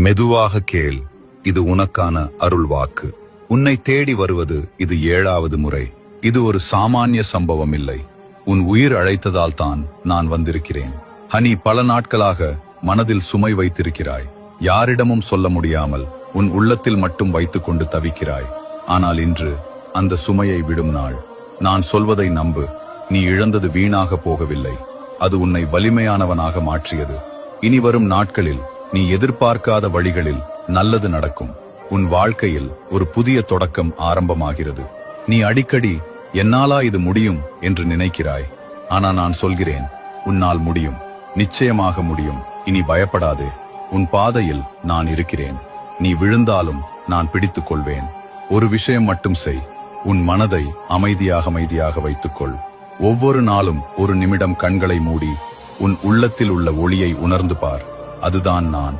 மெதுவாக கேள், இது உனக்கான அருள் வாக்கு. உன்னை தேடி வருவது இது 7வது முறை. இது ஒரு சாமானிய சம்பவம் இல்லை. உன் உயிர் அழைத்ததால் தான் நான் வந்திருக்கிறேன். ஹனி, பல நாட்களாக மனதில் சுமை வைத்திருக்கிறாய். யாரிடமும் சொல்ல முடியாமல் உன் உள்ளத்தில் மட்டும் வைத்துக்கொண்டு தவிக்கிறாய். ஆனால் இன்று அந்த சுமையை விடும் நாள். நான் சொல்வதை நம்பு. நீ இழந்தது வீணாக போகவில்லை. அது உன்னை வலிமையானவனாக மாற்றியது. இனி வரும் நாட்களில் நீ எதிர்பார்க்காத வழிகளில் நல்லது நடக்கும். உன் வாழ்க்கையில் ஒரு புதிய தொடக்கம் ஆரம்பமாகிறது. நீ அடிக்கடி என்னாலா இது முடியும் என்று நினைக்கிறாய். ஆனா நான் சொல்கிறேன், உன்னால் முடியும். நிச்சயமாக முடியும். இனி பயப்படாதே. உன் பாதையில் நான் இருக்கிறேன். நீ விழுந்தாலும் நான் பிடித்துக் கொள்வேன். ஒரு விஷயம் மட்டும் செய். உன் மனதை அமைதியாக வைத்துக்கொள். ஒவ்வொரு நாளும் ஒரு நிமிடம் கண்களை மூடி உன் உள்ளத்தில் உள்ள ஒளியை உணர்ந்து பார். அதுதான் நான்.